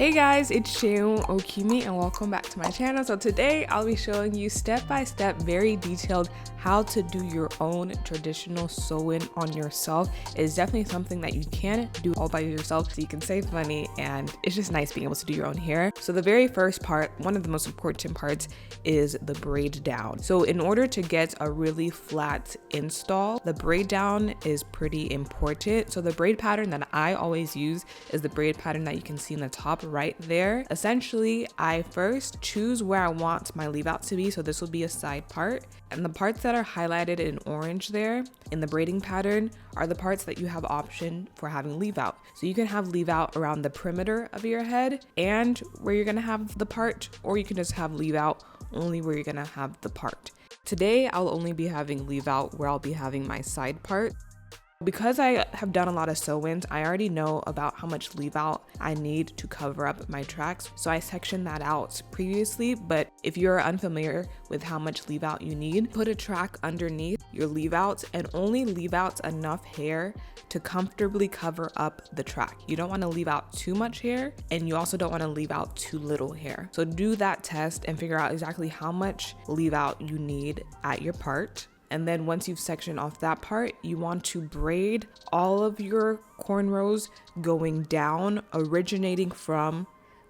Hey guys, it's Sheung Okimi and welcome back to my channel. So today I'll be showing you step by step, very detailed, how to do your own traditional sew-in on yourself. It's definitely something that you can do all by yourself so you can save money, and it's just nice being able to do your own hair. So the very first part, one of the most important parts, is the braid down. So in order to get a really flat install, the braid down is pretty important. So the braid pattern that I always use is the braid pattern that you can see in the top right there. Essentially, I first choose where I want my leave out to be. So this will be a side part, and the parts that are highlighted in orange there in the braiding pattern are the parts that you have option for having leave out. So you can have leave out around the perimeter of your head and where you're gonna have the part, or you can just have leave out only where you're gonna have the part. Today, I'll only be having leave out where I'll be having my side part. Because I have done a lot of sew-ins, I already know about how much leave out I need to cover up my tracks. So I sectioned that out previously, but if you're unfamiliar with how much leave out you need, put a track underneath your leave outs and only leave out enough hair to comfortably cover up the track. You don't want to leave out too much hair, and you also don't want to leave out too little hair. So do that test and figure out exactly how much leave out you need at your part. And then once you've sectioned off that part, you want to braid all of your cornrows going down, originating from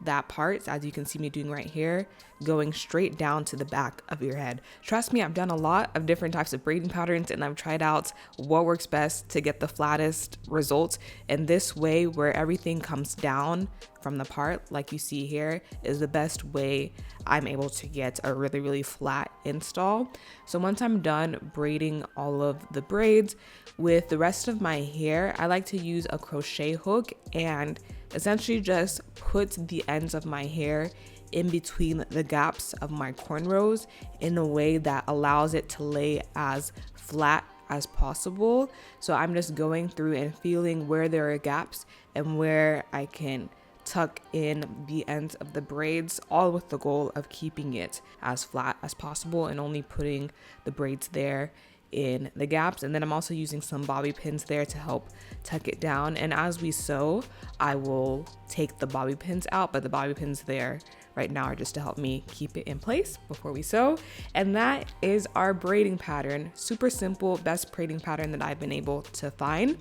that part, as you can see me doing right here, going straight down to the back of your head. Trust me, I've done a lot of different types of braiding patterns and I've tried out what works best to get the flattest results. And this way, where everything comes down from the part, like you see here, is the best way I'm able to get a really, really flat install. So once I'm done braiding all of the braids, with the rest of my hair, I like to use a crochet hook and essentially just put the ends of my hair in between the gaps of my cornrows in a way that allows it to lay as flat as possible. So I'm just going through and feeling where there are gaps and where I can tuck in the ends of the braids, all with the goal of keeping it as flat as possible and only putting the braids there in the gaps. And then I'm also using some bobby pins there to help tuck it down. And as we sew, I will take the bobby pins out, but the bobby pins there right now are just to help me keep it in place before we sew. And that is our braiding pattern. Super simple, best braiding pattern that I've been able to find.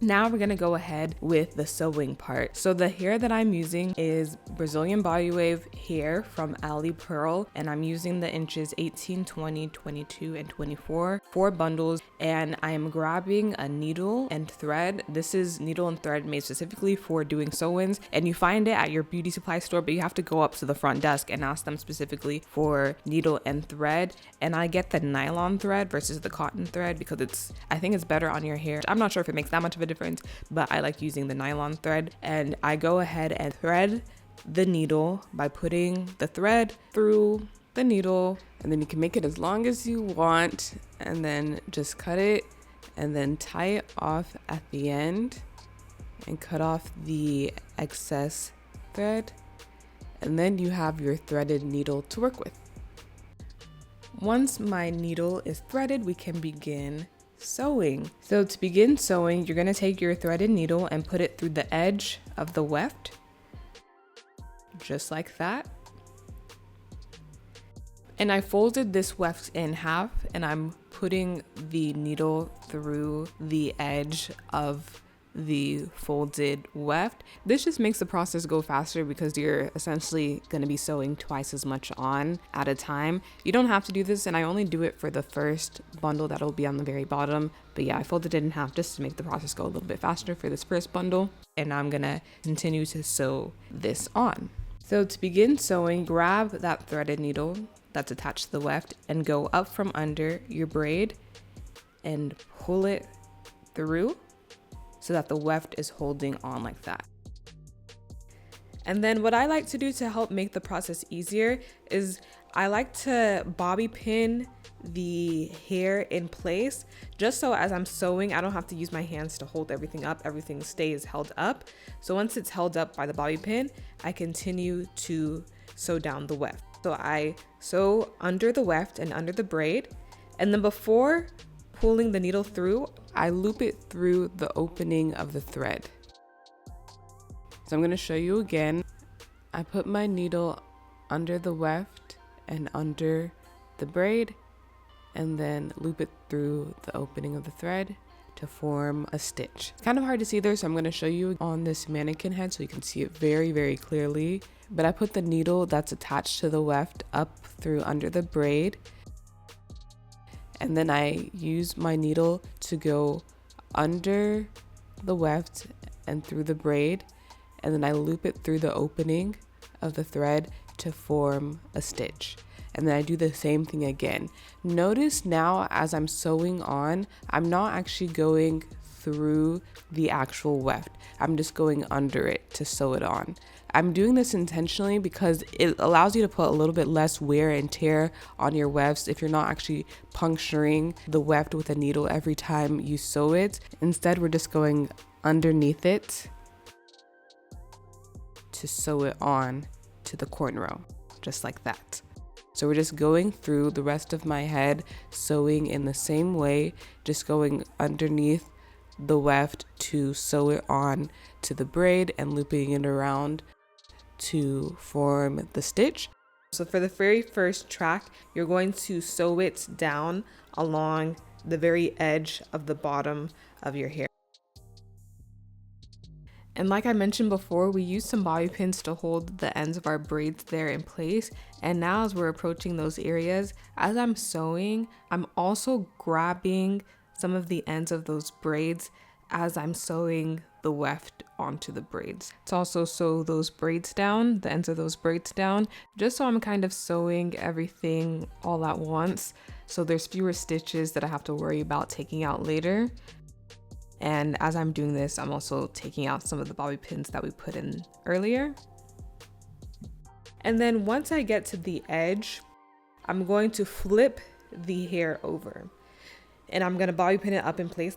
Now we're gonna go ahead with the sewing part. So the hair that I'm using is Brazilian body wave hair from Alipearl, and I'm using the inches 18, 20, 22, and 24, 4 bundles, and I am grabbing a needle and thread. This is needle and thread made specifically for doing sew-ins, and you find it at your beauty supply store, but you have to go up to the front desk and ask them specifically for needle and thread. And I get the nylon thread versus the cotton thread because I think it's better on your hair. I'm not sure if it makes that much of a difference, but I like using the nylon thread. And I go ahead and thread the needle by putting the thread through the needle, and then you can make it as long as you want and then just cut it and then tie it off at the end and cut off the excess thread, and then you have your threaded needle to work with. Once my needle is threaded, we can begin sewing. So to begin sewing, you're going to take your threaded needle and put it through the edge of the weft, just like that. And I folded this weft in half, and I'm putting the needle through the edge of the folded weft. This just makes the process go faster because you're essentially going to be sewing twice as much on at a time. You don't have to do this, and I only do it for the first bundle that'll be on the very bottom. But yeah, I folded it in half just to make the process go a little bit faster for this first bundle. And I'm gonna continue to sew this on. So to begin sewing, grab that threaded needle that's attached to the weft and go up from under your braid and pull it through so that the weft is holding on like that. And then what I like to do to help make the process easier is I like to bobby pin the hair in place, just so as I'm sewing, I don't have to use my hands to hold everything up. Everything stays held up. So once it's held up by the bobby pin, I continue to sew down the weft. So I sew under the weft and under the braid, and then before pulling the needle through, I loop it through the opening of the thread. So I'm going to show you again. I put my needle under the weft and under the braid, and then loop it through the opening of the thread to form a stitch. It's kind of hard to see there, so I'm going to show you on this mannequin head so you can see it very, very clearly. But I put the needle that's attached to the weft up through under the braid, and then I use my needle to go under the weft and through the braid, and then I loop it through the opening of the thread to form a stitch. And then I do the same thing again. Notice now as I'm sewing on, I'm not actually going through the actual weft. I'm just going under it to sew it on. I'm doing this intentionally because it allows you to put a little bit less wear and tear on your wefts if you're not actually puncturing the weft with a needle every time you sew it. Instead, we're just going underneath it to sew it on to the cornrow, just like that. So we're just going through the rest of my head, sewing in the same way, just going underneath the weft to sew it on to the braid and looping it around to form the stitch. So for the very first track, you're going to sew it down along the very edge of the bottom of your hair. And like I mentioned before, we used some bobby pins to hold the ends of our braids there in place. And now as we're approaching those areas, as I'm sewing, I'm also grabbing some of the ends of those braids as I'm sewing the weft onto the braids. To also sew those braids down, the ends of those braids down, just so I'm kind of sewing everything all at once. So there's fewer stitches that I have to worry about taking out later. And as I'm doing this, I'm also taking out some of the bobby pins that we put in earlier. And then once I get to the edge, I'm going to flip the hair over and I'm going to bobby pin it up in place.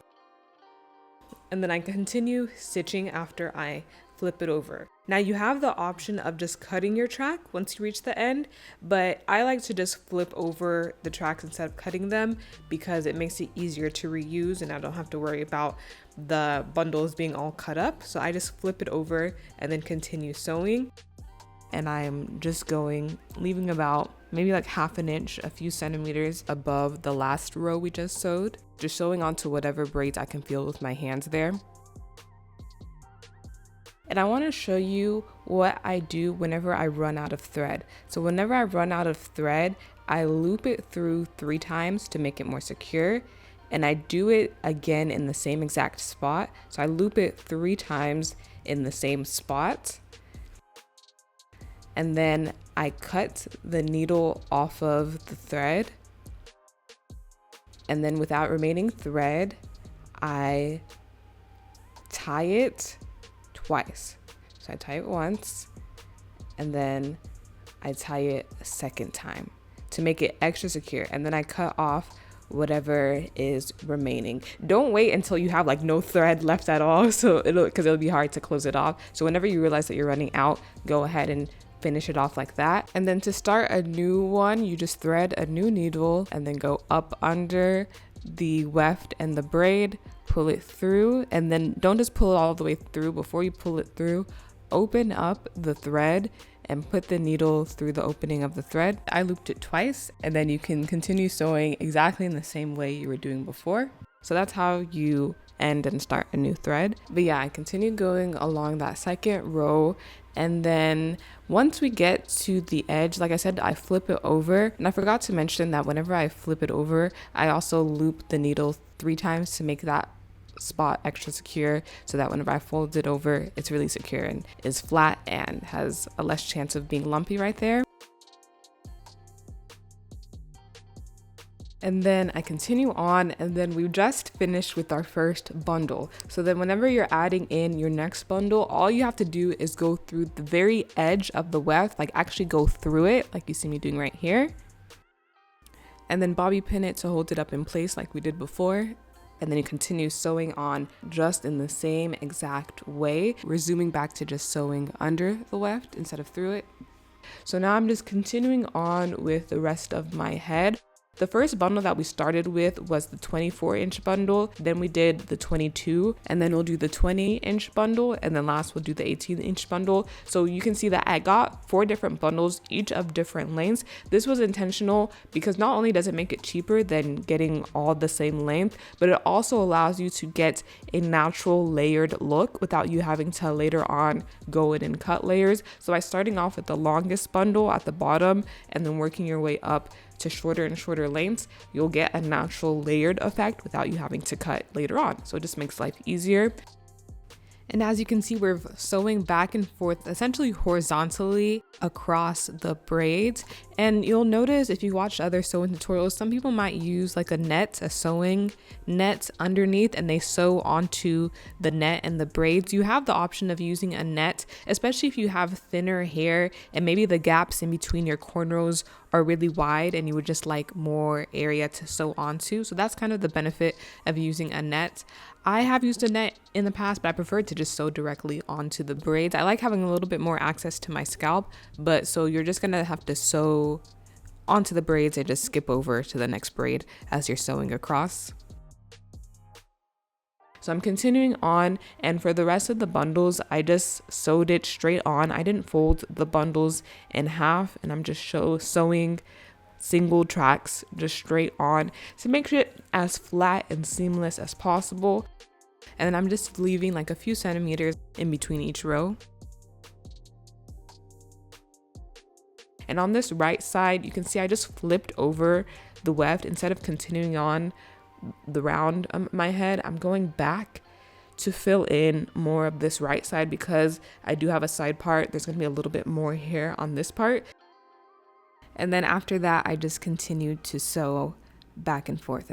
And then I continue stitching after I flip it over. Now you have the option of just cutting your track once you reach the end, but I like to just flip over the tracks instead of cutting them because it makes it easier to reuse and I don't have to worry about the bundles being all cut up. So I just flip it over and then continue sewing. And I'm just going, leaving about maybe like half an inch, a few centimeters above the last row we just sewed, just sewing onto whatever braids I can feel with my hands there. And I want to show you what I do whenever I run out of thread. So whenever I run out of thread, I loop it through 3 times to make it more secure. And I do it again in the same exact spot. So I loop it 3 times in the same spot. And then I cut the needle off of the thread. And then without remaining thread, I tie it twice. So I tie it once and then I tie it a second time to make it extra secure. And then I cut off whatever is remaining. Don't wait until you have like no thread left at all, so it'll be hard to close it off. So whenever you realize that you're running out, go ahead and finish it off like that. And then to start a new one, you just thread a new needle and then go up under the weft and the braid, pull it through, and then don't just pull it all the way through. Before you pull it through, open up the thread and put the needle through the opening of the thread. I looped it twice, and then you can continue sewing exactly in the same way you were doing before. So that's how you end and start a new thread. But yeah, I continue going along that second row, and then once we get to the edge, like I said, I flip it over. And I forgot to mention that whenever I flip it over, I also loop the needle 3 times to make that spot extra secure, so that whenever I fold it over, it's really secure and is flat and has a less chance of being lumpy right there. And then I continue on, and then we just finished with our first bundle. So then whenever you're adding in your next bundle, all you have to do is go through the very edge of the weft, like actually go through it like you see me doing right here, and then bobby pin it to hold it up in place like we did before. And then you continue sewing on just in the same exact way, resuming back to just sewing under the weft instead of through it. So now I'm just continuing on with the rest of my head. The first bundle that we started with was the 24-inch bundle, then we did the 22, and then we'll do the 20-inch bundle, and then last we'll do the 18-inch bundle. So you can see that I got 4 different bundles, each of different lengths. This was intentional because not only does it make it cheaper than getting all the same length, but it also allows you to get a natural layered look without you having to later on go in and cut layers. So by starting off with the longest bundle at the bottom and then working your way up to shorter and shorter lengths, you'll get a natural layered effect without you having to cut later on. So it just makes life easier. And as you can see, we're sewing back and forth, essentially horizontally across the braids. And you'll notice if you watch other sewing tutorials, some people might use like a sewing net underneath, and they sew onto the net and the braids. You have the option of using a net, especially if you have thinner hair and maybe the gaps in between your cornrows are really wide and you would just like more area to sew onto. So that's kind of the benefit of using a net. I have used a net in the past, but I prefer to just sew directly onto the braids. I like having a little bit more access to my scalp, but so you're just gonna have to sew onto the braids and just skip over to the next braid as you're sewing across. So I'm continuing on, and for the rest of the bundles, I just sewed it straight on. I didn't fold the bundles in half, and I'm just sewing single tracks just straight on to make it as flat and seamless as possible. And then I'm just leaving like a few centimeters in between each row. And on this right side, you can see I just flipped over the weft. Instead of continuing on the round of my head, I'm going back to fill in more of this right side because I do have a side part. There's gonna be a little bit more hair on this part. And then after that, I just continued to sew back and forth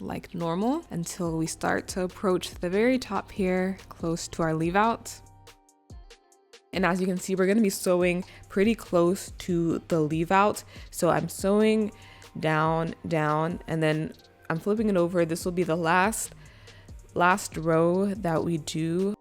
like normal until we start to approach the very top here, close to our leave out. And as you can see, we're going to be sewing pretty close to the leave out. So I'm sewing down, and then I'm flipping it over. This will be the last row that we do.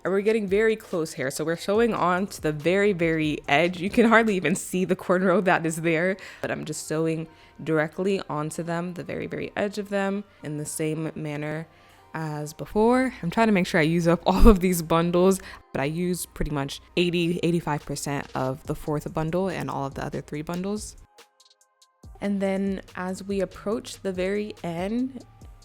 And we're getting very close here. So we're sewing on to the very edge. You can hardly even see the cornrow that is there, but I'm just sewing directly onto them, the very edge of them, in the same manner as before. I'm trying to make sure I use up all of these bundles, but I use pretty much 85% of the 4th bundle and all of the other 3 bundles. And then as we approach the very end,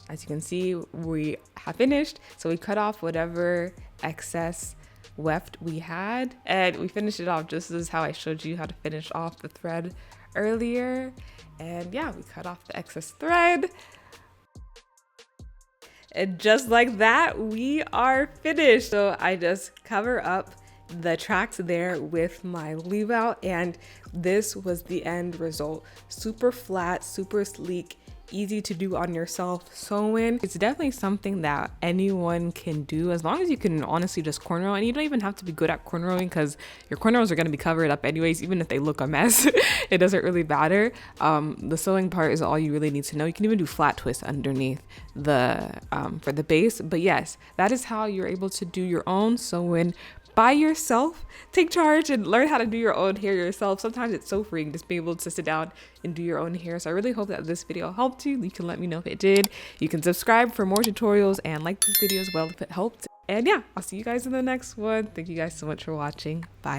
as you can see, we have finished. So we cut off whatever excess weft we had, and we finished it off just as how I showed you how to finish off the thread earlier. And yeah, we cut off the excess thread. And just like that, we are finished. So I just cover up the tracks there with my leave out, and this was the end result. Super flat, super sleek, easy to do on yourself sewing. It's definitely something that anyone can do as long as you can honestly just cornrow, and you don't even have to be good at cornrowing because your cornrows are going to be covered up anyways. Even if they look a mess, it doesn't really matter. The sewing part is all you really need to know. You can even do flat twists underneath the for the base. But yes, that is how you're able to do your own sewing by yourself. Take charge and learn how to do your own hair yourself. Sometimes it's so freeing just being able to sit down and do your own hair. So I really hope that this video helped you. You can let me know if it did. You can subscribe for more tutorials and like this video as well if it helped. And yeah, I'll see you guys in the next one. Thank you guys so much for watching. Bye.